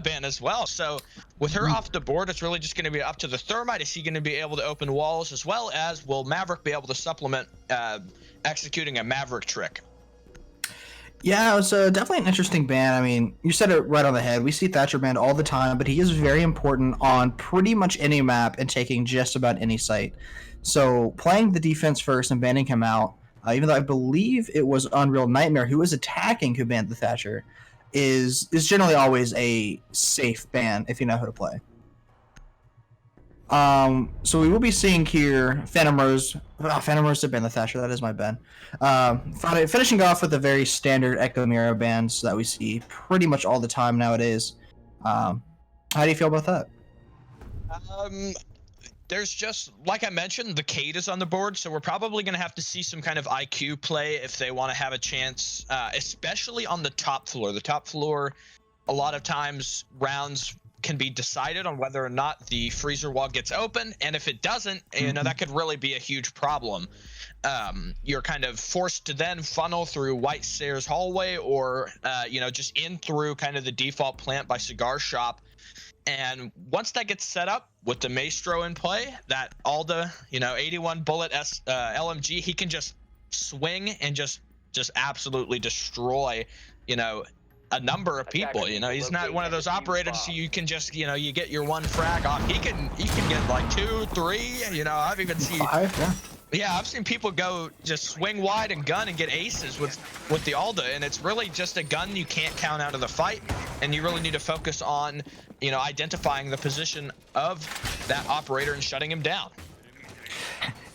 piano ban as well. So with her off the board, it's really just going to be up to the Thermite. Is he going to be able to open walls, as well as will Maverick be able to supplement executing a Maverick trick? Yeah, it was definitely an interesting ban. I mean, you said it right on the head. We see Thatcher banned all the time, but he is very important on pretty much any map and taking just about any site. So playing the defense first and banning him out, even though I believe it was Unreal Nightmare who was attacking who banned the Thatcher, is generally always a safe ban if you know how to play. So we will be seeing here Phantom Rose. Oh, Phantom Rose to ban the Thatcher. That is my ban. Finishing off with the very standard Echo Mirror bans that we see pretty much all the time nowadays. How do you feel about that? There's just, like I mentioned, the Cade is on the board, so we're probably going to have to see some kind of IQ play if they want to have a chance, especially on the top floor. The top floor, a lot of times, rounds can be decided on whether or not the freezer wall gets open, and if it doesn't, you know, that could really be a huge problem. You're kind of forced to then funnel through White Stairs hallway, or you know, just in through kind of the default plant by Cigar Shop. And once that gets set up with the Maestro in play, that Alda, you know, 81 bullet LMG, he can just swing and just absolutely destroy, you know, a number of people. You know, he's not one of those operators who you can just, you know, you get your one frag off. He can get like 2, 3. You know, I've even seen 5, yeah, I've seen people go just swing wide and gun and get aces with the Alda, and it's really just a gun you can't count out of the fight, and you really need to focus on, you know, identifying the position of that operator and shutting him down.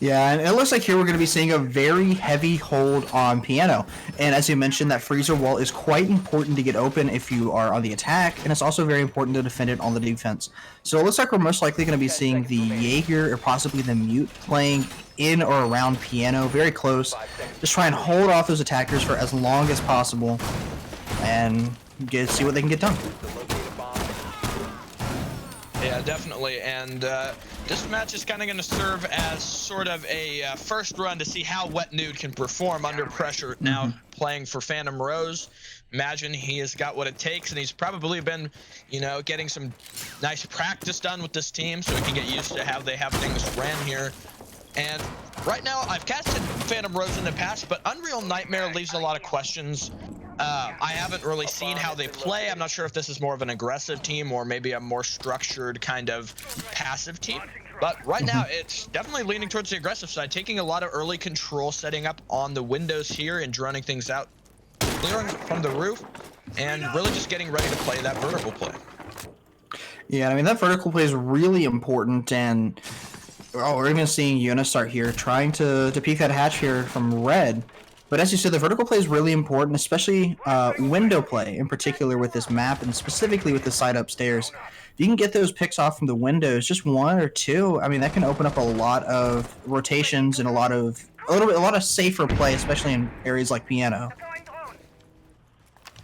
Yeah, and it looks like here we're going to be seeing a very heavy hold on Piano. And as you mentioned, that freezer wall is quite important to get open if you are on the attack, and it's also very important to defend it on the defense. So it looks like we're most likely going to be seeing the Jaeger or possibly the Mute playing in or around Piano, very close. Just try and hold off those attackers for as long as possible and see what they can get done. Yeah, definitely, and this match is kind of going to serve as sort of a first run to see how Wet Nude can perform under pressure. Now playing for Phantom Rose, imagine he has got what it takes, and he's probably been, you know, getting some nice practice done with this team so he can get used to how they have things ran here. And right now, I've casted Phantom Rose in the past, but Unreal Nightmare leaves a lot of questions. I haven't really seen how they play. I'm not sure if this is more of an aggressive team or maybe a more structured kind of passive team. But right now, it's definitely leaning towards the aggressive side, taking a lot of early control, setting up on the windows here and droning things out, clearing from the roof, and really just getting ready to play that vertical play. Yeah, I mean, that vertical play is really important, and we're even seeing Yuna start here, trying to peek that hatch here from red. But as you said, the vertical play is really important, especially window play in particular with this map, and specifically with the side upstairs. If you can get those picks off from the windows, just 1 or 2, I mean, that can open up a lot of rotations and a lot of safer play, especially in areas like Piano.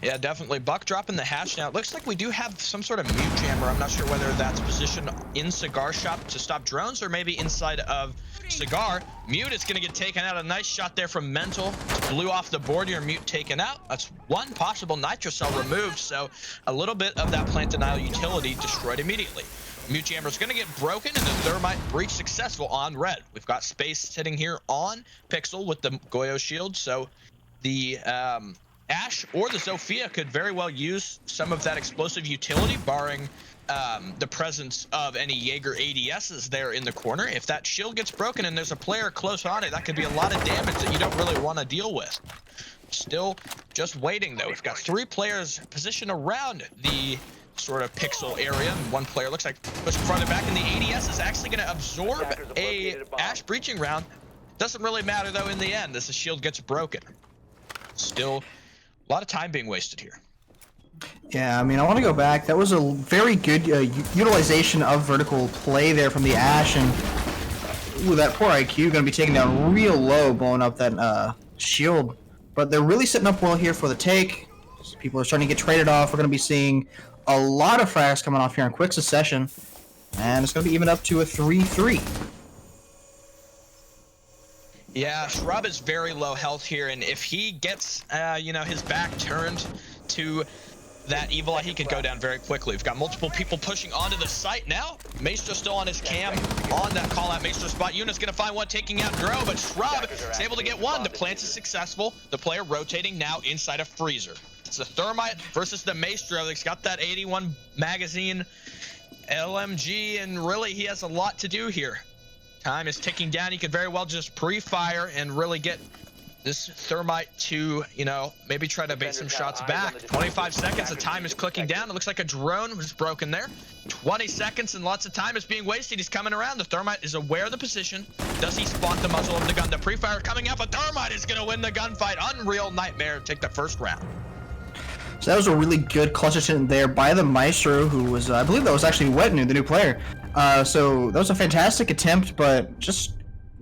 Yeah, definitely. Buck dropping the hash now. It looks like we do have some sort of mute jammer. I'm not sure whether that's positioned in Cigar Shop to stop drones or maybe inside of Cigar. Mute is going to get taken out. A nice shot there from Mental. Blew off the board here. Mute taken out. That's one possible Nitro Cell removed. So a little bit of that plant denial utility destroyed immediately. Mute jammer is going to get broken, and the Thermite breach successful on red. We've got space sitting here on Pixel with the Goyo shield. So the Ash or the Zofia could very well use some of that explosive utility, barring the presence of any Jaeger ADSs there in the corner. If that shield gets broken and there's a player close on it, that could be a lot of damage that you don't really want to deal with. Still just waiting, though. We've got 3 players positioned around the sort of pixel area. One player looks like pushed farther back, and the ADS is actually going to absorb a Ash breaching round. Doesn't really matter, though, in the end, as the shield gets broken. Still a lot of time being wasted here. Yeah, I mean, I want to go back. That was a very good utilization of vertical play there from the Ash, and ooh, that poor IQ going to be taken down real low, blowing up that shield. But they're really setting up well here for the take. People are starting to get traded off. We're going to be seeing a lot of frags coming off here in quick succession, and it's going to be even up to a 3-3. Yeah, Shrub is very low health here, and if he gets, you know, his back turned to that Evil Eye, he could go down very quickly. We've got multiple people pushing onto the site now. Maestro still on his cam on that call out Maestro spot. Yuna's gonna find one, taking out Dro, but Shrub is able to get one. The plant is successful. The player rotating now inside a freezer. It's the Thermite versus the Maestro. He's got that 81 magazine LMG, and really he has a lot to do here. Time is ticking down. He could very well just pre-fire and really get this Thermite to, you know, maybe try to bait some shots back. 25 seconds, the time is clicking down. It looks like a drone was broken there. 20 seconds and lots of time is being wasted. He's coming around. The Thermite is aware of the position. Does he spot the muzzle of the gun? The pre-fire coming up. A Thermite is going to win the gunfight. Unreal Nightmare take the first round. So that was a really good clutch attempt there by the Maestro, who was, I believe that was actually Wetnu, the new player. So that was a fantastic attempt, but just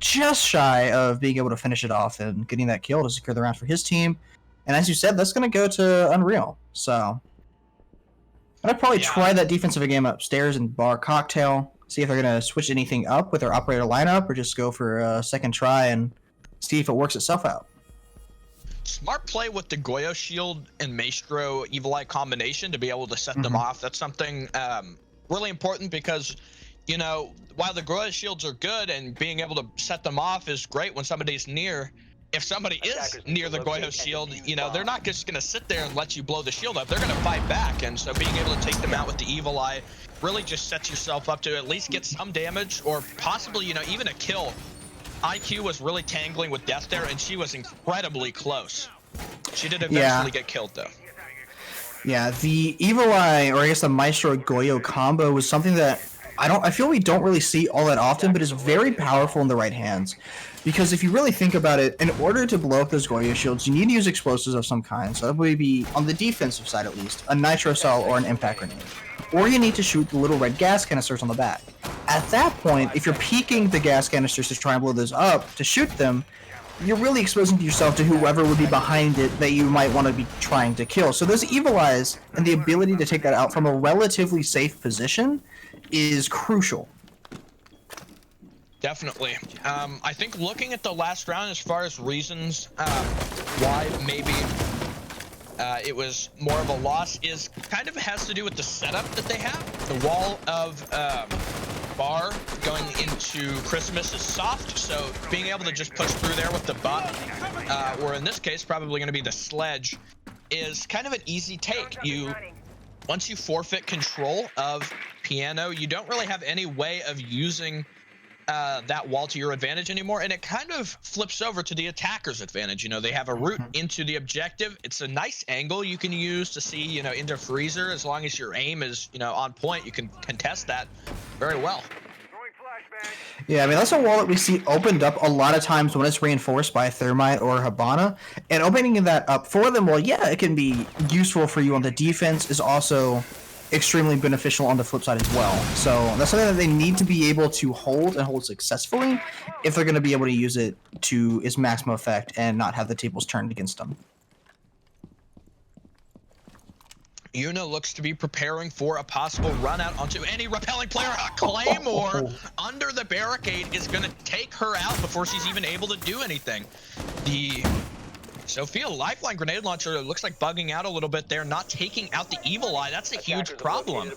shy of being able to finish it off and getting that kill to secure the round for his team. And as you said, that's going to go to Unreal. So I'd probably try that defensive game upstairs and bar Cocktail, see if they're going to switch anything up with their operator lineup or just go for a second try and see if it works itself out. Smart play with the Goyo Shield and Maestro Evil Eye combination to be able to set them off. That's something really important because, you know, while the Goyo Shields are good and being able to set them off is great when somebody's near, if somebody is near the Goyo Shield, you know, they're not just going to sit there and let you blow the shield up. They're going to fight back. And so being able to take them out with the Evil Eye really just sets yourself up to at least get some damage or possibly, you know, even a kill. IQ was really tangling with Death there, and she was incredibly close. She did eventually get killed, though. Yeah, the Evil Eye, or I guess the Maestro Goyo combo, was something that I feel we don't really see all that often, but is very powerful in the right hands. Because if you really think about it, in order to blow up those Goyo shields, you need to use explosives of some kind. So that would be, on the defensive side at least, a nitro cell or an impact grenade. Or you need to shoot the little red gas canisters on the back. At that point, if you're peeking the gas canisters to try and blow those up to shoot them, you're really exposing yourself to whoever would be behind it that you might want to be trying to kill. So those Evil Eyes and the ability to take that out from a relatively safe position is crucial. Definitely. I think looking at the last round as far as reasons why maybe it was more of a loss is kind of has to do with the setup that they have. The wall of bar going into Christmas is soft, so being able to just push through there with the butt, or in this case probably going to be the sledge, is kind of an easy take. Once you forfeit control of Piano, you don't really have any way of using that wall to your advantage anymore, and it kind of flips over to the attacker's advantage. You know, they have a route into the objective. It's a nice angle you can use to see, you know, into freezer. As long as your aim is, you know, on point, you can contest that very well. Yeah, I mean, that's a wall that we see opened up a lot of times when it's reinforced by Thermite or Habana. And opening that up for them, well, yeah, it can be useful for you on the defense, is also extremely beneficial on the flip side as well. So that's something that they need to be able to hold and hold successfully if they're going to be able to use it to its maximum effect and not have the tables turned against them. Yuna looks to be preparing for a possible run out onto any repelling player. A Claymore under the barricade is going to take her out before she's even able to do anything. The Sophia Lifeline grenade launcher looks like bugging out a little bit there, not taking out the Evil Eye. That's a huge problem.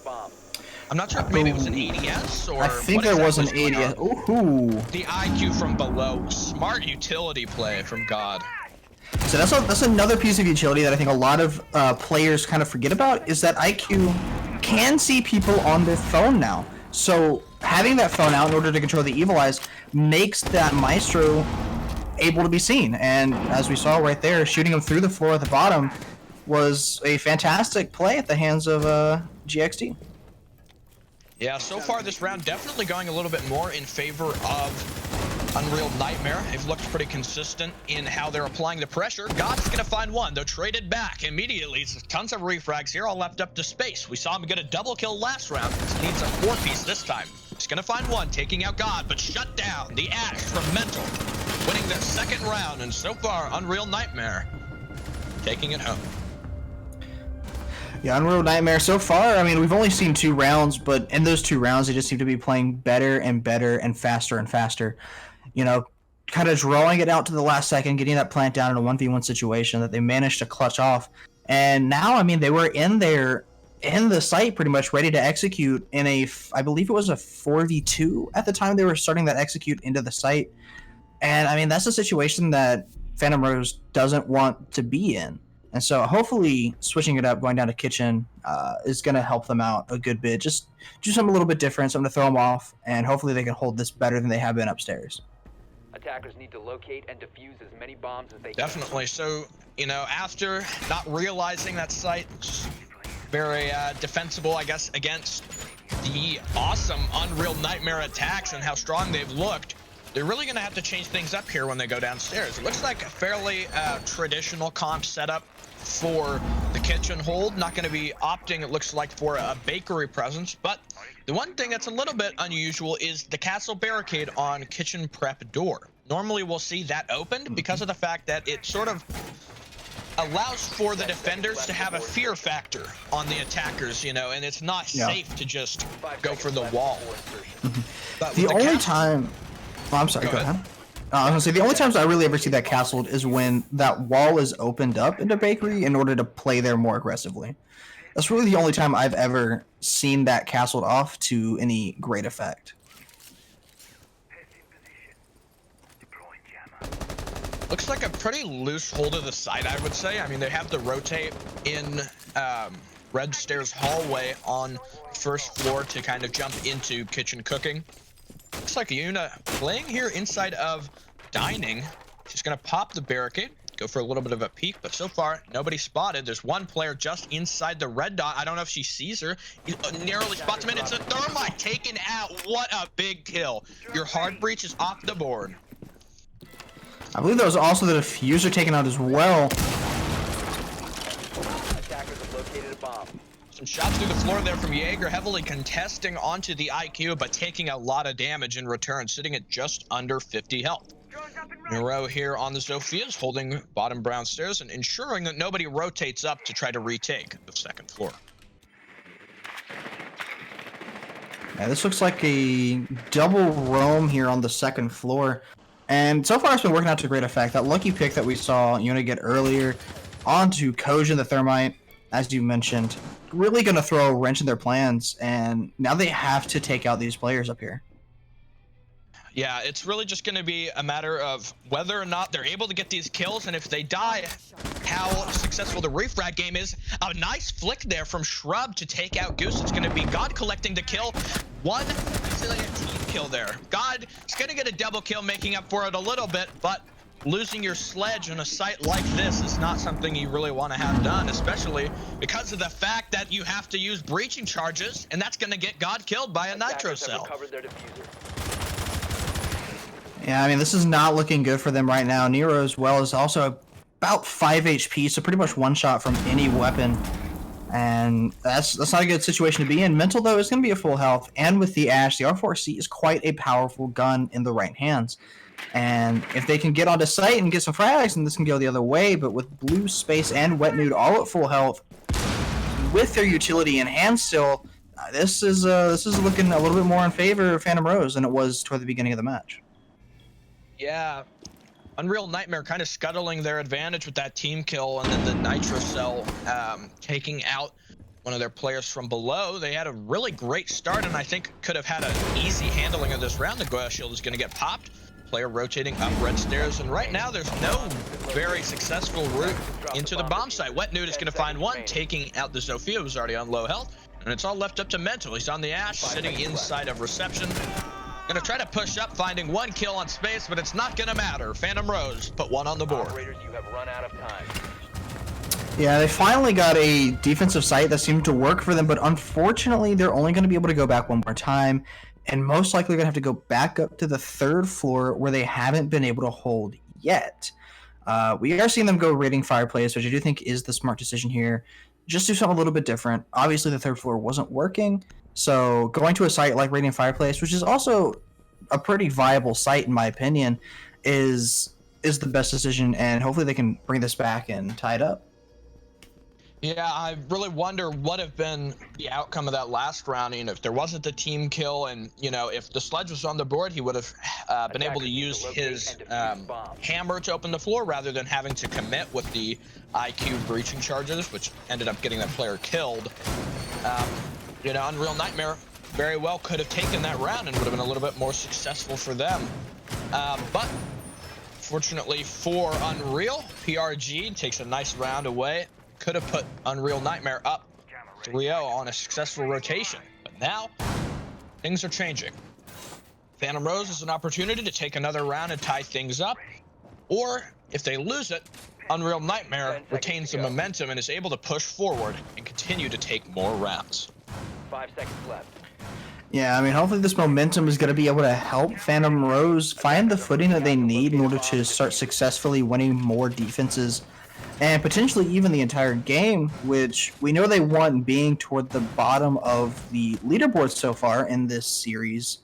I'm not sure if maybe it was an ADS or... I think there was an ADS. Ooh. The IQ from below. Smart utility play from God. So that's another piece of utility that I think a lot of players kind of forget about, is that IQ can see people on their phone now. So having that phone out in order to control the Evil Eyes makes that Maestro able to be seen. And as we saw right there, shooting him through the floor at the bottom was a fantastic play at the hands of GXD. Yeah, so far this round definitely going a little bit more in favor of Unreal Nightmare. They've looked pretty consistent in how they're applying the pressure. God's gonna find one, though traded back immediately. It's tons of refrags here, all left up to space. We saw him get a double kill last round. He needs a 4-piece this time. He's gonna find one, taking out God, but shut down. The Ash from Mental, winning their second round, and so far, Unreal Nightmare taking it home. Yeah, Unreal Nightmare so far, I mean, we've only seen 2 rounds, but in those 2 rounds, they just seem to be playing better and better and faster. You know, kind of drawing it out to the last second, getting that plant down in a 1v1 situation that they managed to clutch off. And now, I mean, they were in there in the site pretty much ready to execute in I believe it was a 4v2 at the time they were starting that execute into the site. And I mean, that's a situation that Phantom Rose doesn't want to be in. And so hopefully switching it up, going down to kitchen, is going to help them out a good bit. Just do something a little bit different, something to throw them off, and hopefully they can hold this better than they have been upstairs. Attackers need to locate and defuse as many bombs as they Definitely. So, you know, after not realizing that site, very defensible, I guess, against the awesome Unreal Nightmare attacks and how strong they've looked, they're really going to have to change things up here when they go downstairs. It looks like a fairly traditional comp setup for the kitchen hold. Not going to be opting, it looks like, for a bakery presence. But the one thing that's a little bit unusual is the castle barricade on kitchen prep door. Normally we'll see that opened because of the fact that it sort of allows for the defenders to have a fear factor on the attackers, you know, and it's not safe to just go for the wall. But the only time... Oh, I'm sorry, go ahead. I was gonna say, the only times I really ever see that castled is when that wall is opened up into bakery in order to play there more aggressively. That's really the only time I've ever seen that castled off to any great effect. Looks like a pretty loose hold of the site, I would say. I mean, they have the rotate in Red Stairs hallway on first floor to kind of jump into kitchen cooking. Looks like Yuna playing here inside of dining. She's going to pop the barricade, go for a little bit of a peek, but so far, nobody spotted. There's one player just inside the red dot. I don't know if she sees her. He narrowly spots him, and it's a thermite taken out. What a big kill. Your hard breach is off the board. I believe that was also the diffuser taken out as well. Attackers have located a bomb. Some shots through the floor there from Jaeger, heavily contesting onto the IQ, but taking a lot of damage in return, sitting at just under 50 health. Nero here on the Sophia's holding bottom brown stairs and ensuring that nobody rotates up to try to retake the second floor. Yeah, this looks like a double roam here on the second floor. And so far it's been working out to great effect. That lucky pick that we saw Yuna get earlier onto Kojin the Thermite, as you mentioned, really going to throw a wrench in their plans, and now they have to take out these players up here. Yeah, it's really just going to be a matter of whether or not they're able to get these kills, and if they die, how successful the refrag game is. A nice flick there from Shrub to take out Goose. It's going to be God collecting the kill. One resilient team kill there. God is going to get a double kill, making up for it a little bit, but losing your sledge on a site like this is not something you really want to have done, especially because of the fact that you have to use breaching charges, and that's going to get God killed by a nitro cell. Yeah, I mean, this is not looking good for them right now. Nero as well is also about 5 HP, so pretty much one shot from any weapon. And that's not a good situation to be in. Mental, though, is going to be a full health. And with the Ash, the R4C is quite a powerful gun in the right hands. And if they can get onto site and get some frags, then this can go the other way. But with Blue, Space, and Wet Nude all at full health, with their utility in hand still, this is looking a little bit more in favor of Phantom Rose than it was toward the beginning of the match. Yeah, Unreal Nightmare kind of scuttling their advantage with that team kill, and then the Nitro Cell taking out one of their players from below. They had a really great start, and I think could have had an easy handling of this round. The Goya Shield is going to get popped. Player rotating up red stairs, and right now there's no very successful route into the bomb site. Wet Nude is going to find one, taking out the Sophia, who's already on low health, and it's all left up to Mental. He's on the Ash, sitting inside of reception. Gonna try to push up, finding one kill on Space, but it's not gonna matter. Phantom Rose put one on the board. Operators, you have run out of time. Yeah, they finally got a defensive site that seemed to work for them, but unfortunately, they're only going to be able to go back one more time, and most likely going to have to go back up to the third floor where they haven't been able to hold yet. We are seeing them go raiding Fireplace, which I do think is the smart decision here. Just do something a little bit different. Obviously, the third floor wasn't working. So going to a site like Radiant Fireplace, which is also a pretty viable site in my opinion, is the best decision, and hopefully they can bring this back and tie it up. Yeah, I really wonder what have been the outcome of that last round. And if there wasn't the team kill, and if the sledge was on the board, he would have been able to Attackers need to use locate his and defuse bombs. hammer to open the floor rather than having to commit with the IQ breaching charges, which ended up getting that player killed. Unreal Nightmare very well could have taken that round and would have been a little bit more successful for them. But fortunately for Unreal, PRG takes a nice round away. Could have put Unreal Nightmare up 3-0 on a successful rotation. But now, things are changing. Phantom Rose is an opportunity to take another round and tie things up. Or, if they lose it, Unreal Nightmare retains the momentum and is able to push forward and continue to take more rounds. 5 seconds left. Yeah, I mean, hopefully this momentum is going to be able to help Phantom Rose find the footing that they need in order to start successfully winning more defenses and potentially even the entire game, which we know they won being toward the bottom of the leaderboard so far in this series,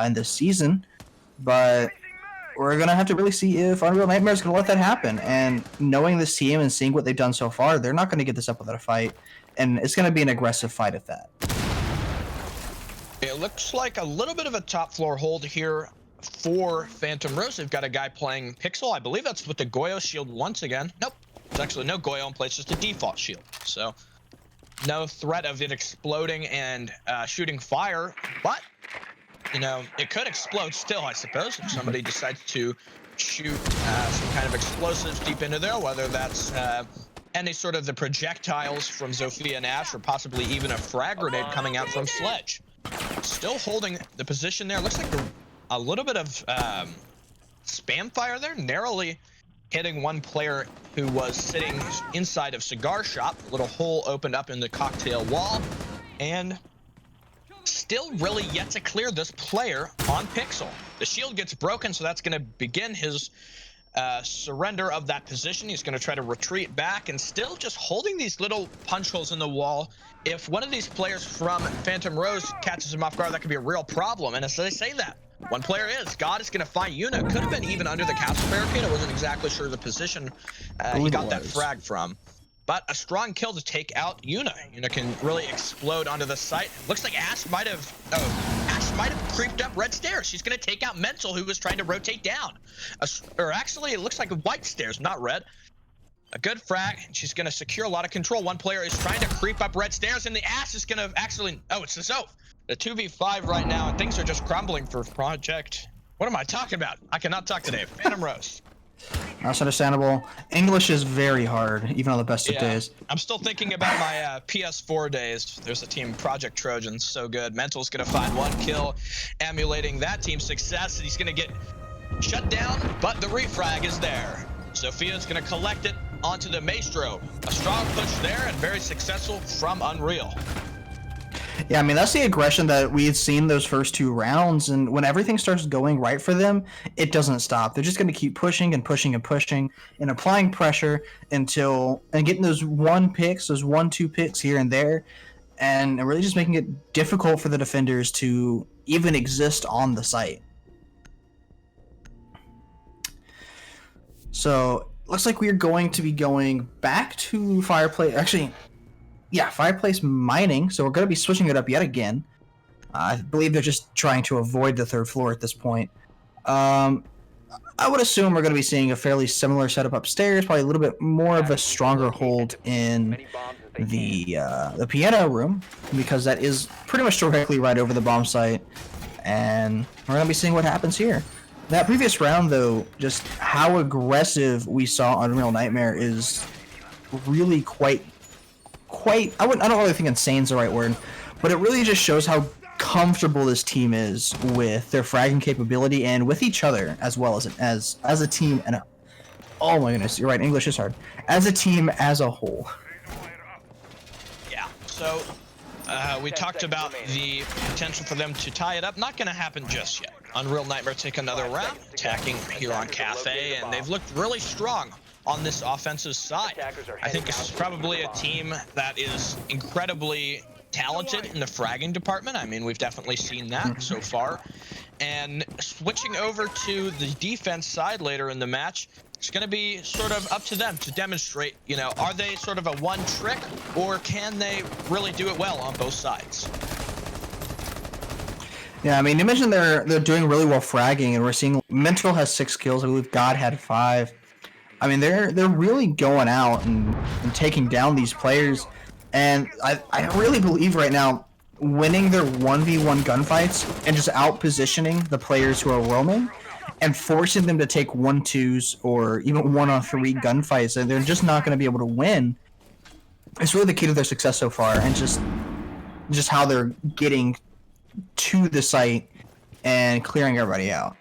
in this season. But we're going to have to really see if Unreal Nightmare is going to let that happen. And knowing this team and seeing what they've done so far, they're not going to get this up without a fight. And it's going to be an aggressive fight at that. It looks like a little bit of a top floor hold here for Phantom Rose. They've got a guy playing Pixel. I believe that's with the Goyo shield once again. Nope. There's actually no Goyo in place, just a default shield. So no threat of it exploding and shooting fire. But, it could explode still, I suppose, if somebody decides to shoot some kind of explosives deep into there, whether that's any sort of the projectiles from Zofia and Ash, or possibly even a frag grenade coming out from Sledge. Still holding the position there. Looks like a little bit of spam fire there, narrowly hitting one player who was sitting inside of Cigar Shop. A little hole opened up in the cocktail wall, and still really yet to clear this player on Pixel. The shield gets broken, so that's going to begin his surrender of that position. He's going to try to retreat back, and still just holding these little punch holes in the wall. If one of these players from Phantom Rose catches him off guard, that could be a real problem. And as they say that, one player is. God is going to find Yuna. Could have been even under the castle barricade. I wasn't exactly sure the position he got that frag from. But a strong kill to take out Yuna. Yuna can really explode onto the site. Looks like Ash might have creeped up red stairs. She's going to take out Mental, who was trying to rotate down. Or actually, it looks like white stairs, not red. A good frag. She's going to secure a lot of control. One player is trying to creep up red stairs, and the Ash is going to actually... Oh, it's the Zoph. The 2v5 right now, and things are just crumbling for Project. What am I talking about? I cannot talk today. Phantom Rose. That's understandable. English is very hard, even on the best of days. I'm still thinking about my PS4 days. There's a team, Project Trojans, so good. Mental's gonna find one kill, emulating that team's success, and he's gonna get shut down, but the refrag is there. Sophia's gonna collect it onto the Maestro. A strong push there, and very successful from Unreal. Yeah, I mean, that's the aggression that we had seen those first two rounds, and when everything starts going right for them, it doesn't stop. They're just going to keep pushing and pushing and pushing and applying pressure and getting those 1-2 picks here and there, and really just making it difficult for the defenders to even exist on the site. So, looks like we're going to be going back to Fireplace. Actually... Yeah, Fireplace Mining, so we're going to be switching it up yet again. I believe they're just trying to avoid the third floor at this point. I would assume we're going to be seeing a fairly similar setup upstairs, probably a little bit more of a stronger hold in the piano room, because that is pretty much directly right over the bomb site, and we're going to be seeing what happens here. That previous round, though, just how aggressive we saw Unreal Nightmare is really quite I don't really think insane's the right word, but it really just shows how comfortable this team is with their fragging capability and with each other as well as a team. And oh my goodness, you're right, English is hard. As a team as a whole. Yeah. So we talked about the potential for them to tie it up. Not going to happen just yet. Unreal Nightmare take another round, attacking here on Cafe, and they've looked really strong on this offensive side. I think this is probably a team that is incredibly talented in the fragging department. I mean, we've definitely seen that so far. And switching over to the defense side later in the match, it's going to be sort of up to them to demonstrate, you know, are they sort of a one trick, or can they really do it well on both sides? Yeah, I mean, you mentioned they're doing really well fragging, and we're seeing Mental has 6 kills. I believe God had 5. I mean, they're really going out and taking down these players, and I really believe right now winning their 1v1 gunfights and just out positioning the players who are roaming and forcing them to take 1-2s or even 1-on-3 gunfights, and they're just not going to be able to win. It's really the key to their success so far, and just how they're getting to the site and clearing everybody out.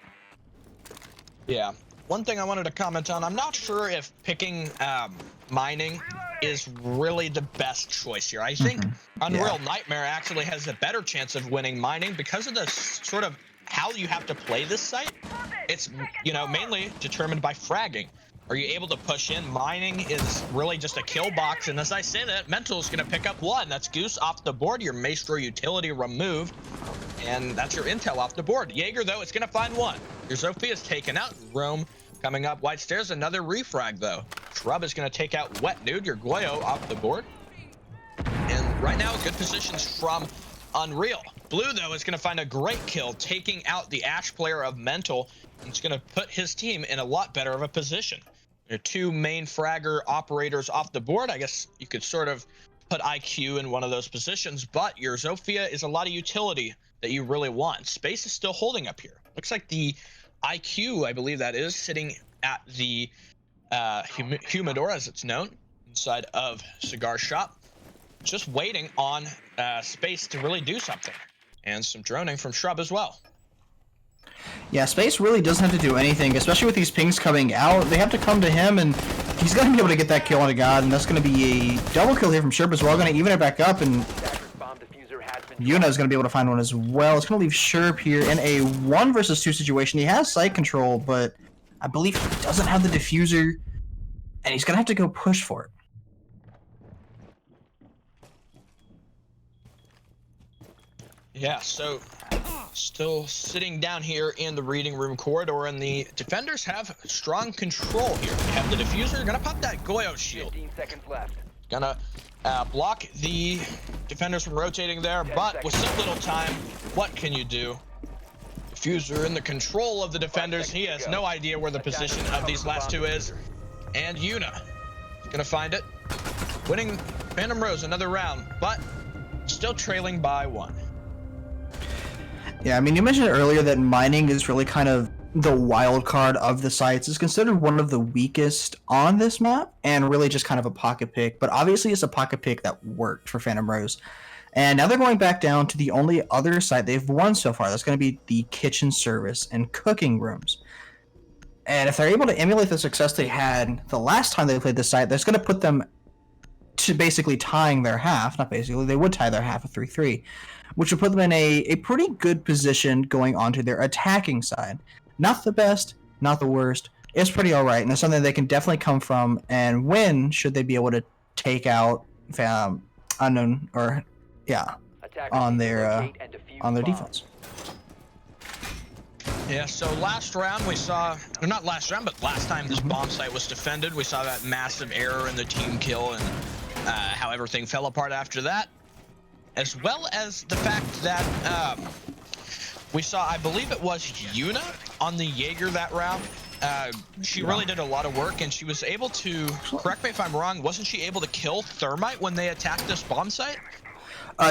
Yeah. One thing I wanted to comment on, I'm not sure if picking mining is really the best choice here. I think Unreal Nightmare actually has a better chance of winning mining because of the sort of how you have to play this site. It's, you know, mainly determined by fragging. Are you able to push in? Mining is really just a kill box, and as I say that, Mental is going to pick up 1. That's Goose off the board, your Maestro utility removed, and that's your intel off the board. Jaeger, though, it's going to find 1. Your Zofia is taken out. Rome coming up. White Stairs, another refrag, though. Shrub is going to take out Wet Nude, your Goyo off the board. And right now, good positions from Unreal. Blue, though, is going to find a great kill, taking out the Ash player of Mental. And it's going to put his team in a lot better of a position. There are 2 main fragger operators off the board. I guess you could sort of put IQ in one of those positions, but your Zofia is a lot of utility that you really want. Space is still holding up here. Looks like the IQ, I believe that is, sitting at the Humidor, as it's known, inside of Cigar Shop, just waiting on Space to really do something. And some droning from Shrub as well. Yeah, Space really doesn't have to do anything, especially with these pings coming out. They have to come to him, and he's going to be able to get that kill on a God, and that's going to be a double kill here from Sherp as well. Going to even it back up, and Yuna is going to be able to find 1 as well. It's going to leave Sherp here in a 1 versus 2 situation. He has site control, but I believe he doesn't have the diffuser, and he's going to have to go push for it. Yeah, so still sitting down here in the reading room corridor, and the defenders have strong control here. They have the diffuser, gonna pop that Goyo shield. 15 seconds left. Gonna block the defenders from rotating there, but with so little time, what can you do? Diffuser in the control of the defenders. He has no idea where the position of these last 2 is. And Yuna is gonna find it. Winning Phantom Rose another round, but still trailing by 1. Yeah, I mean, you mentioned earlier that mining is really kind of the wild card of the sites. It's considered one of the weakest on this map, and really just kind of a pocket pick. But obviously, it's a pocket pick that worked for Phantom Rose. And now they're going back down to the only other site they've won so far. That's going to be the kitchen service and cooking rooms. And if they're able to emulate the success they had the last time they played this site, that's going to put them to basically tying their half. Not basically, they would tie their half of 3-3. Which would put them in a pretty good position going onto their attacking side. Not the best, not the worst. It's pretty all right, and it's something they can definitely come from and win should they be able to take out unknown or on their defense. Yeah, so last round we saw, or not last round, but last time this bomb site was defended, we saw that massive error in the team kill and how everything fell apart after that. As well as the fact that we saw, I believe it was Yuna on the Jaeger that round. She really did a lot of work, and she was able to, correct me if I'm wrong, wasn't she able to kill Thermite when they attacked this bomb site?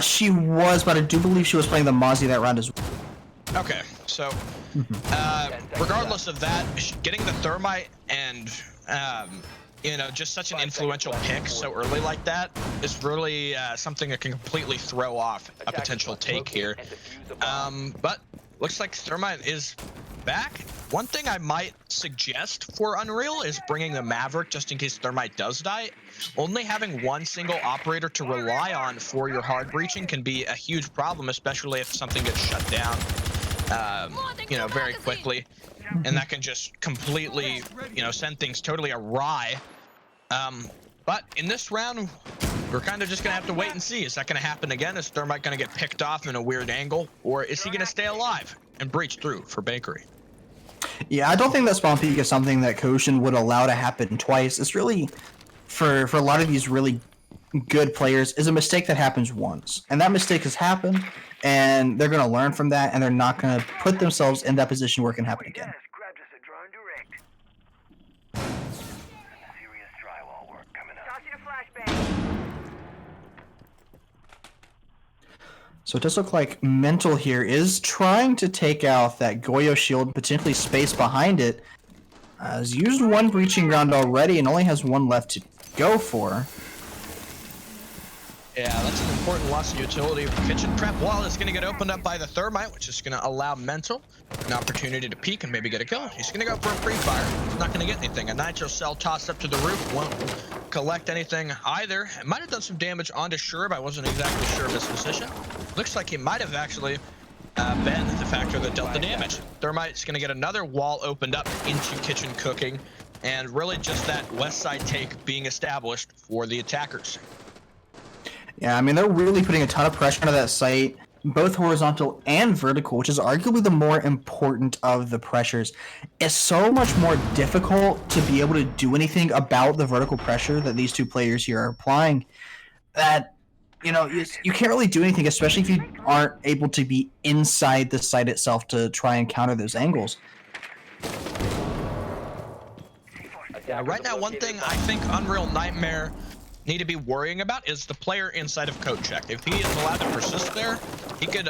She was, but I do believe she was playing the Mozzie that round as well. Okay, so regardless of that, getting the Thermite and you know, just such an influential pick so early like that is really something that can completely throw off a potential take here. But looks like Thermite is back. One thing I might suggest for Unreal is bringing the Maverick just in case Thermite does die. Only having 1 single operator to rely on for your hard breaching can be a huge problem, especially if something gets shut down, you know, very quickly. And that can just completely, you know, send things totally awry. But in this round, we're kind of just going to have to wait and see. Is that going to happen again? Is Thermite going to get picked off in a weird angle? Or is he going to stay alive and breach through for Bakery? Yeah, I don't think that spawn peek is something that Koshin would allow to happen twice. It's really, for a lot of these really good players, is a mistake that happens once. And that mistake has happened, and they're going to learn from that, and they're not going to put themselves in that position where it can happen again. Grabbed us a drone direct. Serious drywall work coming up. Tossing a flashbang. So it does look like Mental here is trying to take out that Goyo shield, potentially space behind it. Has used one breaching ground already and only has one left to go for. Yeah, that's an important loss of utility. Kitchen trap wall is going to get opened up by the thermite, which is going to allow Mental an opportunity to peek and maybe get a kill. He's going to go for a pre-fire. He's not going to get anything. A nitro cell tossed up to the roof won't collect anything either. It might have done some damage onto Sherb. I wasn't exactly sure of his position. Looks like he might have actually been the factor that dealt the damage. Thermite's going to get another wall opened up into kitchen cooking, and really just that west side take being established for the attackers. Yeah, I mean, they're really putting a ton of pressure onto that site, both horizontal and vertical, which is arguably the more important of the pressures. It's so much more difficult to be able to do anything about the vertical pressure that these two players here are applying that, you know, you can't really do anything, especially if you aren't able to be inside the site itself to try and counter those angles. Right now, one thing I think Unreal Nightmare need to be worrying about is the player inside of code check. If he is allowed to persist there, he could,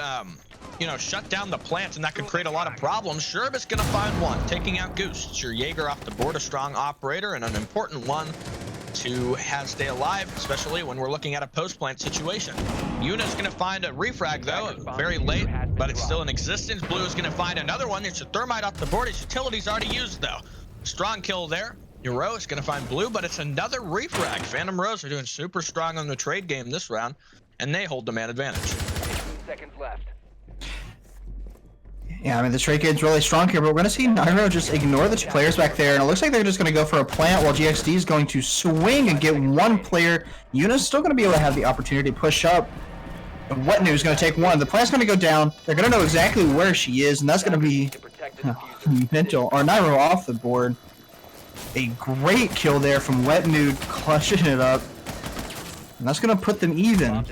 you know, shut down the plant, and that could create a lot of problems. Sherb is going to find one, taking out Goose. It's your Jaeger off the board, a strong operator, and an important one to have stay alive, especially when we're looking at a post-plant situation. Yuna's going to find a refrag, though, very late, but it's still in existence. Blue is going to find another one. It's a thermite off the board. His utility's already used, though. Strong kill there. Neuro is going to find Blue, but it's another refrag. Phantom Rose are doing super strong on the trade game this round, and they hold the man advantage. 15 seconds left. Yeah, I mean, the trade game's really strong here, but we're going to see Nairo just ignore the players back there, and it looks like they're just going to go for a plant while GXD is going to swing and get one player. Yuna's still going to be able to have the opportunity to push up. Wet News is going to take one. The plant's going to go down. They're going to know exactly where she is, and that's going to be Mental, or Nairo off the board. A great kill there from Wet Nude, clutching it up. And that's going to put them even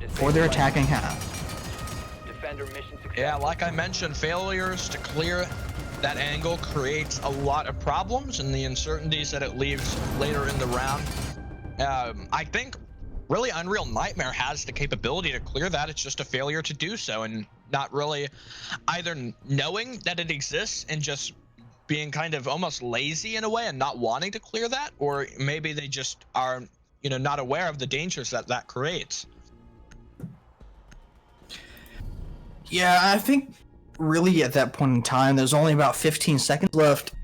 for their attacking half. Yeah, like I mentioned, failures to clear that angle creates a lot of problems, and the uncertainties that it leaves later in the round. I think really Unreal Nightmare has the capability to clear that. It's just a failure to do so, and not really either knowing that it exists and just being kind of almost lazy in a way and not wanting to clear that, or maybe they just are, you know, not aware of the dangers that that creates. Yeah, I think really at that point in time, there's only about 15 seconds left.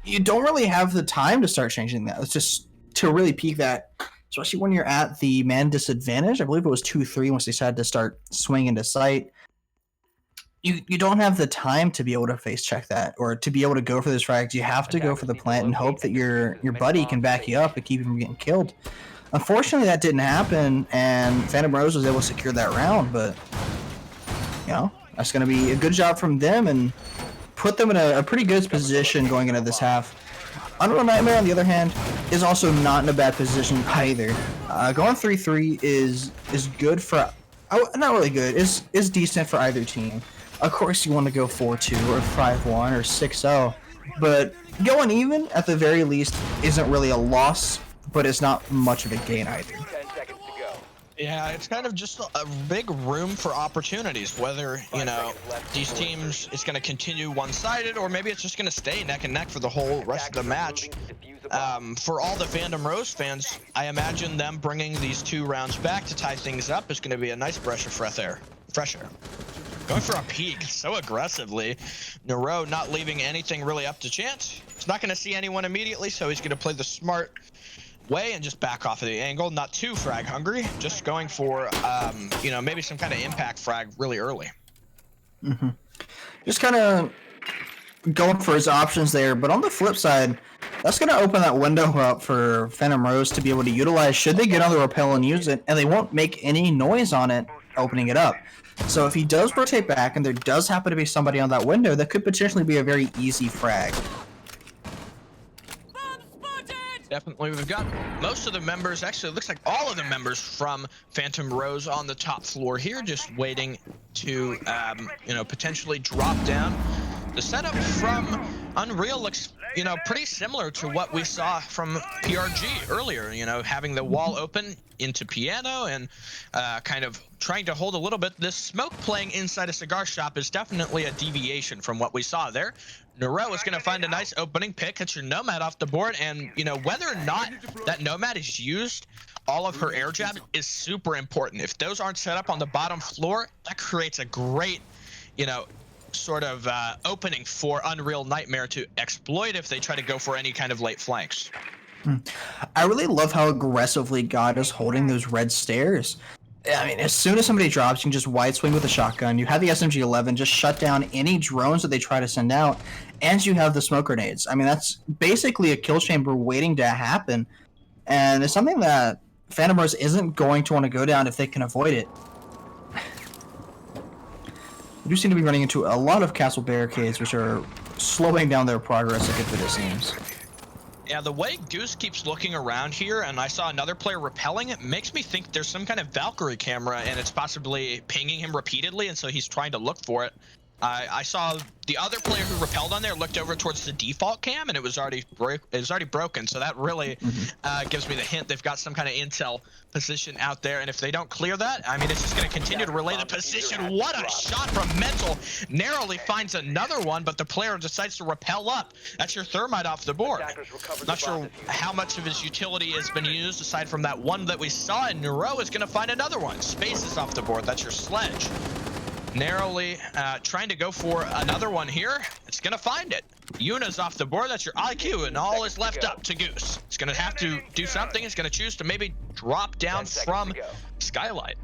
You don't really have the time to start changing that. It's just to really peak that, especially when you're at the man disadvantage. I believe it was 2-3 once they decided to start swinging to sight. You don't have the time to be able to face check that, or to be able to go for those frags. You have to go for the plant and hope that your buddy can back you up and keep you from getting killed. Unfortunately, that didn't happen, and Phantom Rose was able to secure that round, but you know, that's going to be a good job from them and put them in a pretty good position going into this half. Unreal Nightmare, on the other hand, is also not in a bad position either. Going 3-3 is good for, not really good, is decent for either team. Of course, you want to go 4-2 or 5-1 or 6-0, but going even at the very least isn't really a loss, but it's not much of a gain either. 10 seconds to go. Yeah, it's kind of just a big room for opportunities, whether, you know, these teams is going to continue one-sided, or maybe it's just going to stay neck and neck for the whole rest of the match. For all the Phantom Rose fans, I imagine them bringing these 2 rounds back to tie things up is going to be a nice breath of fresh air. Going for a peek so aggressively. Nero not leaving anything really up to chance. He's not going to see anyone immediately, so he's going to play the smart way and just back off of the angle. Not too frag hungry, just going for, you know, maybe some kind of impact frag really early. Just kind of going for his options there, but on the flip side, that's going to open that window up for Phantom Rose to be able to utilize should they get on the rappel and use it, and they won't make any noise on it. opening it up. So if he does rotate back and there does happen to be somebody on that window, that could potentially be a very easy frag. Definitely, we've got most of the members, actually it looks like all of the members from Phantom Rose on the top floor here, just waiting to, potentially drop down. The setup from Unreal looks, pretty similar to what we saw from PRG earlier, having the wall open into piano and kind of trying to hold a little bit. This smoke playing inside a cigar shop is definitely a deviation from what we saw there. Nero is going to find a nice opening pick, hits your Nomad off the board, and, whether or not that Nomad is used, all of her air jab is super important. If those aren't set up on the bottom floor, that creates a great, sort of opening for Unreal Nightmare to exploit if they try to go for any kind of late flanks. I really love how aggressively God is holding those red stairs. I mean, as soon as somebody drops, you can just wide swing with a shotgun. You have the SMG-11, just shut down any drones that they try to send out, and you have the smoke grenades. I mean, that's basically a kill chamber waiting to happen, and it's something that Phantom Rose isn't going to want to go down if they can avoid it. We do seem to be running into a lot of castle barricades, which are slowing down their progress a good bit, it seems. Yeah, the way Goose keeps looking around here, and I saw another player repelling, it makes me think there's some kind of Valkyrie camera, and it's possibly pinging him repeatedly, and so he's trying to look for it. I saw the other player who repelled on there looked over towards the default cam, and it was already broken. So that really gives me the hint they've got some kind of intel position out there. And if they don't clear that, I mean, it's just going to continue to relay the position. What a shot from Mental! Narrowly finds another one, but the player decides to repel up. That's your thermite off the board. Not sure how much of his utility has been used aside from that one that we saw. And Nero is going to find another one. Space is off the board. That's your sledge. Narrowly trying to go for another one here. It's going to find it. Yuna's off the board. That's your IQ, and all is left up to Goose. It's going to have to do something. It's going to choose to maybe drop down from Skylight.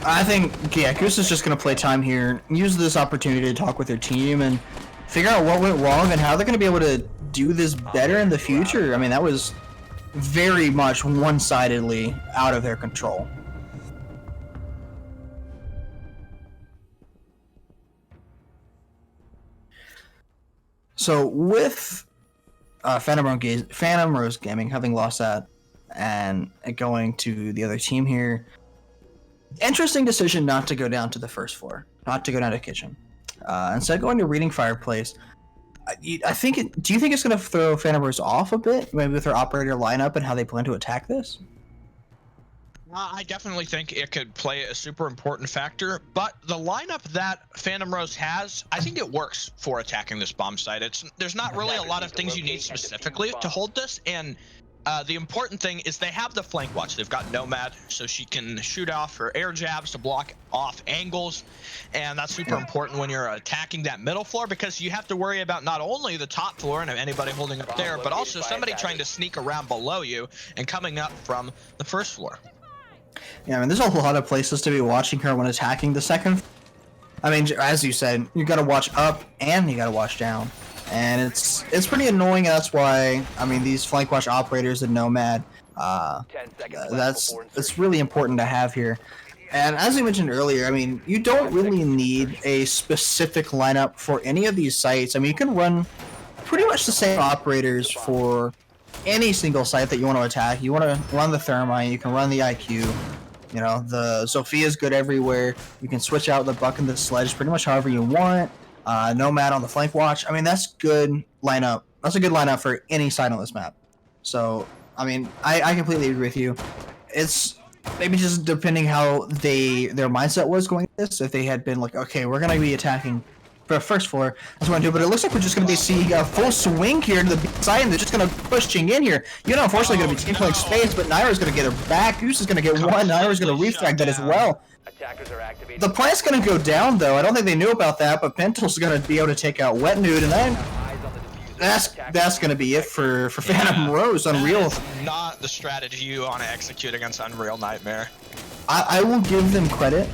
I think, yeah, Goose is just going to play time here, use this opportunity to talk with their team and figure out what went wrong and how they're going to be able to do this better in the future. I mean, that was very much one-sidedly out of their control. So with Phantom Rose Gaming having lost that and going to the other team here, interesting decision not to go down to the first floor, not to go down to kitchen. Instead going to Reading Fireplace. Do you think it's going to throw Phantom Rose off a bit, maybe with their operator lineup and how they plan to attack this? I definitely think it could play a super important factor, but the lineup that Phantom Rose has, I think it works for attacking this bomb site. There's not really a lot of things you need specifically to hold this, and the important thing is they have the flank watch. They've got Nomad, so she can shoot off her air jabs to block off angles, and that's super important when you're attacking that middle floor, because you have to worry about not only the top floor and anybody holding up there, but also somebody trying to sneak around below you and coming up from the first floor. Yeah, I mean, there's a lot of places to be watching her when attacking the second. I mean, as you said, you got to watch up and you got to watch down, and it's pretty annoying. And that's why, I mean, these flank watch operators and Nomad, it's really important to have here. And as I mentioned earlier, I mean, you don't really need a specific lineup for any of these sites. I mean, you can run pretty much the same operators for any single site that you want to attack. You want to run the Thermite, you can run the IQ, you know, the Sophia's good everywhere. You can switch out the Buck and the Sledge pretty much however you want. Nomad on the flank watch. I mean, that's good lineup. That's a good lineup for any site on this map. So, I mean, I completely agree with you. It's maybe just depending how their mindset was going at this. If they had been like, okay, we're going to be attacking for the first floor, that's what I do. But it looks like we're just going to be seeing a full swing here to the B side, and they're just going to push Ching in here. You know, unfortunately, going to be team playing space, but Naira's going to get her back. Goose is going to get one. Naira's going to refrag that as well. The plant's going to go down, though. I don't think they knew about that, but Pental's going to be able to take out Wet Nude, and then that's going to be it for Phantom Rose. Unreal. That is not the strategy you want to execute against Unreal Nightmare. I will give them credit.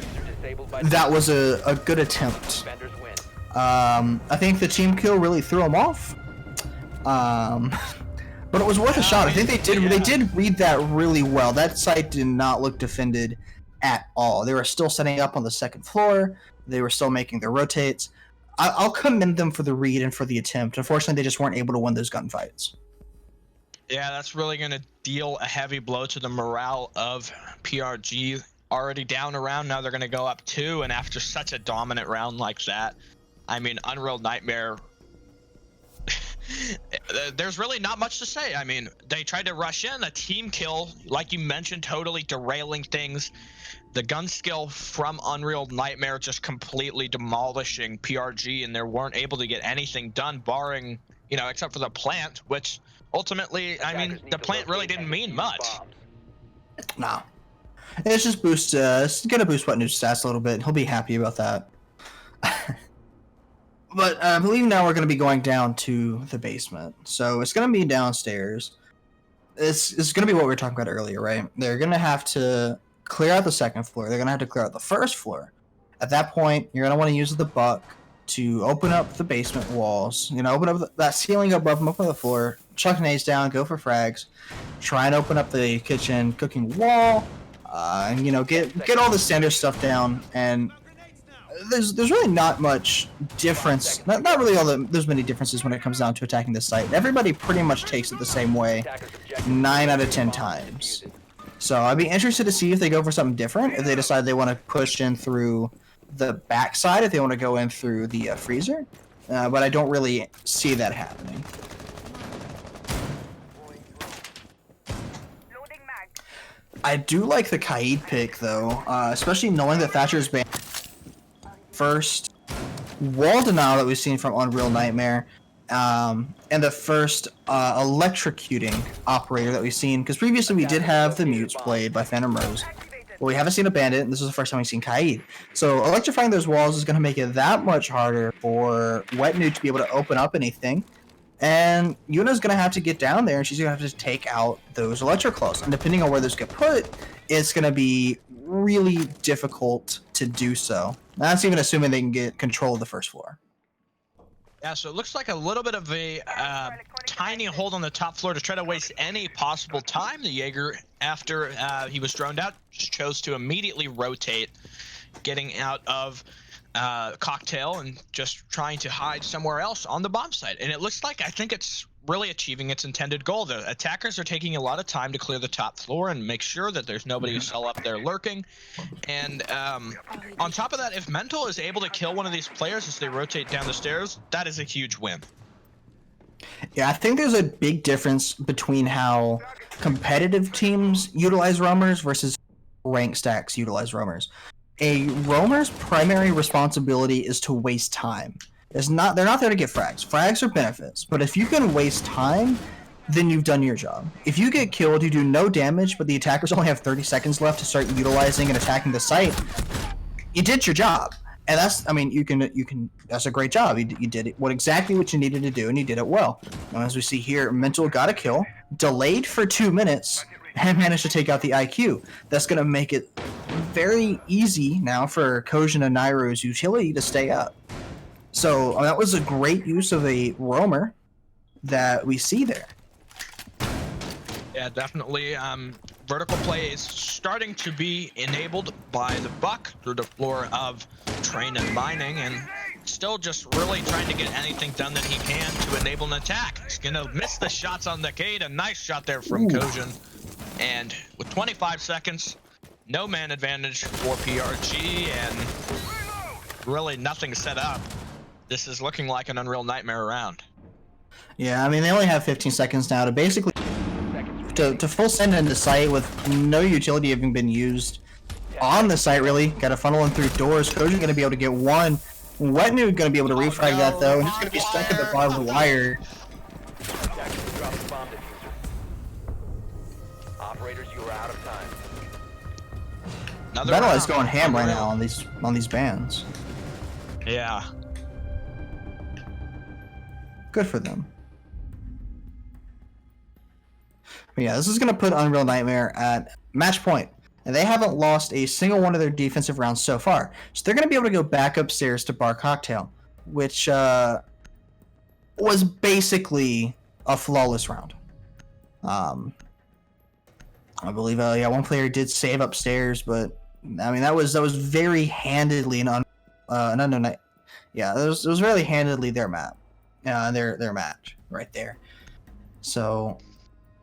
That was a good attempt. I think the team kill really threw them off, but it was worth a shot. I think they did read that really well. That site did not look defended at all. They were still setting up on the second floor. They were still making their rotates. I'll commend them for the read and for the attempt. Unfortunately, they just weren't able to win those gunfights. Yeah, that's really going to deal a heavy blow to the morale of PRG. Already down a round, now they're going to go up 2, and after such a dominant round like that, I mean, Unreal Nightmare, there's really not much to say. I mean, they tried to rush in, a team kill, like you mentioned, totally derailing things. The gun skill from Unreal Nightmare just completely demolishing PRG, and they weren't able to get anything done, barring, you know, except for the plant, which ultimately, I mean, the plant really didn't mean much. Nah. It's just boost, it's gonna boost Wet News stats a little bit. He'll be happy about that. But I believe now we're gonna be going down to the basement. So it's gonna be downstairs. It's gonna be what we were talking about earlier, right? They're gonna have to clear out the second floor. They're gonna have to clear out the first floor. At that point, you're gonna want to use the buck to open up the basement walls. You know, open up that ceiling above them, open the floor, chuck nades down, go for frags, try and open up the kitchen cooking wall. And you know, get all the standard stuff down, and there's really not much difference. Not really there's many differences when it comes down to attacking this site. Everybody pretty much takes it the same way, 9 out of 10 times. So I'd be interested to see if they go for something different. If they decide they want to push in through the backside, if they want to go in through the freezer, but I don't really see that happening. I do like the Kaid pick, though, especially knowing that Thatcher's banned. First wall denial that we've seen from Unreal Nightmare, and the first electrocuting operator that we've seen, because previously we did have the mutes played by Phantom Rose, but we haven't seen a bandit, and this is the first time we've seen Kaid. So electrifying those walls is going to make it that much harder for Wet Nude to be able to open up anything. And Yuna's going to have to get down there, and she's going to have to take out those Electroclaws. And depending on where those get put, it's going to be really difficult to do so. That's even assuming they can get control of the first floor. Yeah, so it looks like a little bit of a tiny hold on the top floor to try to waste any possible time. The Jaeger, after he was droned out, just chose to immediately rotate, getting out of Cocktail and just trying to hide somewhere else on the bomb site. And it looks like, I think it's really achieving its intended goal. The attackers are taking a lot of time to clear the top floor and make sure that there's nobody still up there lurking. And on top of that, if Mental is able to kill one of these players as they rotate down the stairs, that is a huge win. Yeah, I think there's a big difference between how competitive teams utilize roamers versus rank stacks utilize roamers. A roamer's primary responsibility is to waste time. They're not there to get frags. Frags are benefits, but if you can waste time, then you've done your job. If you get killed, you do no damage, but the attackers only have 30 seconds left to start utilizing and attacking the site, you did your job. And that's, I mean, you can, that's a great job. You did exactly what you needed to do, and you did it well. Now, as we see here, Mental got a kill, delayed for 2 minutes, and managed to take out the IQ. That's going to make it very easy now for Kojin and Nairo's utility to stay up. So that was a great use of a roamer that we see there. Yeah, definitely. Vertical play is starting to be enabled by the Buck through the floor of Train and Mining, and still just really trying to get anything done that he can to enable an attack. He's gonna miss the shots on the Cade. A nice shot there from Kojin. And with 25 seconds, no man advantage for PRG, and really nothing set up. This is looking like an Unreal Nightmare round. Yeah, I mean, they only have 15 seconds now to basically to full send into site with no utility having been used on the site, really. Got to funnel in through doors. Kojin's going to be able to get one. Wet Nude going to be able to refrag that, though, and he's going to be stuck at the bottom of the wire. Operators, you are out of time. Battle is going ham right now on these bans. Yeah. Good for them. But yeah, this is going to put Unreal Nightmare at match point. And they haven't lost a single one of their defensive rounds so far. So they're going to be able to go back upstairs to Bar Cocktail, which was basically a flawless round. I believe, yeah, one player did save upstairs, but I mean, that was very handedly an Unknown Night. Yeah, it was very handedly their map, their match right there. So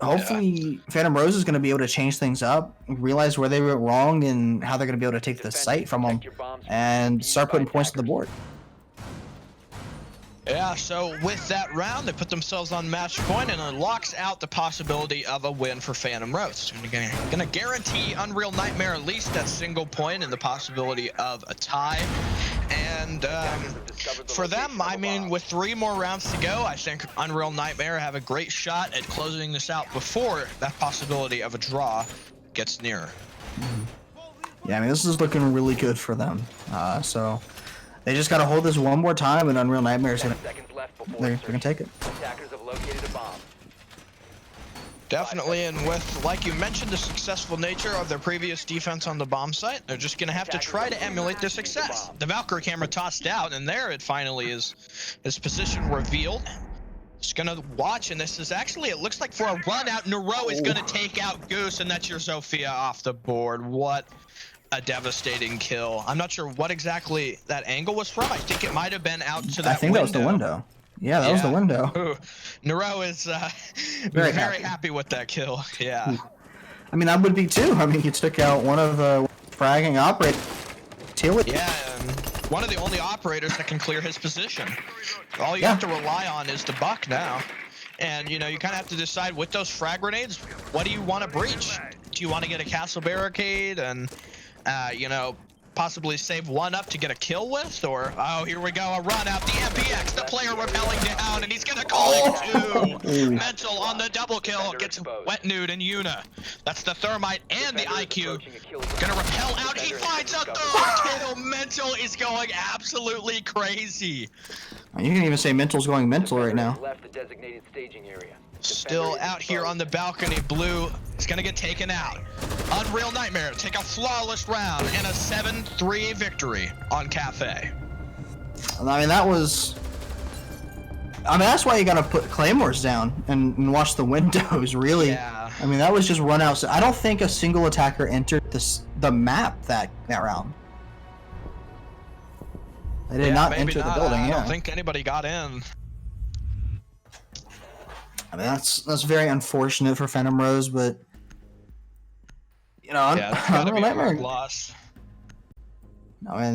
hopefully, Phantom Rose is going to be able to change things up, realize where they went wrong, and how they're going to be able to take the site from them, and start putting points to the board. Yeah, so with that round, they put themselves on match point, and it locks out the possibility of a win for Phantom Rose. It's gonna guarantee Unreal Nightmare at least that single point and the possibility of a tie. And for them, I mean, with 3 more rounds to go, I think Unreal Nightmare have a great shot at closing this out before that possibility of a draw gets nearer. Yeah, I mean, this is looking really good for them. So they just got to hold this one more time, and Unreal Nightmare is they're gonna take it. Attackers have located a bomb. Definitely, and with, like you mentioned, the successful nature of their previous defense on the bomb site, they're just going to have to try to emulate their success. The Valkyrie camera tossed out, and there it finally is, his position revealed. Just going to watch, and this is actually, it looks like for a run out, Nero is going to take out Goose, and that's your Zofia off the board. What a devastating kill. I'm not sure what exactly that angle was from. I think it might have been out to that window. I think that was the window. Yeah, that was the window. Ooh, Nero is very happy with that kill. Yeah. I mean, I would be too. I mean, he took out one of the fragging operators. Yeah, and one of the only operators that can clear his position. All you have to rely on is the buck now. And, you know, you kind of have to decide with those frag grenades, what do you want to breach? Do you want to get a castle barricade and, you know, possibly save one up to get a kill with, or oh, here we go, a run out, the MPX, the player rappelling down, and he's gonna call it 2. Mental on the double kill, gets wet nude and Yuna. That's the thermite and the IQ. Gonna rappel out, he finds a 3rd kill. Mental is going absolutely crazy. You can even say Mental's going mental right now. Left the designated staging area. Still out here on the balcony, Blue is gonna get taken out. Unreal Nightmare take a flawless round and a 7-3 victory on Cafe. I mean, that was... I mean, that's why you gotta put claymores down and watch the windows, really. Yeah. I mean, that was just run out. I don't think a single attacker entered the map that round. They did not enter the building, I don't think anybody got in. I mean, that's very unfortunate for Phantom Rose, but you know, yeah, it's gotta be a hard Nightmare. loss. No, man,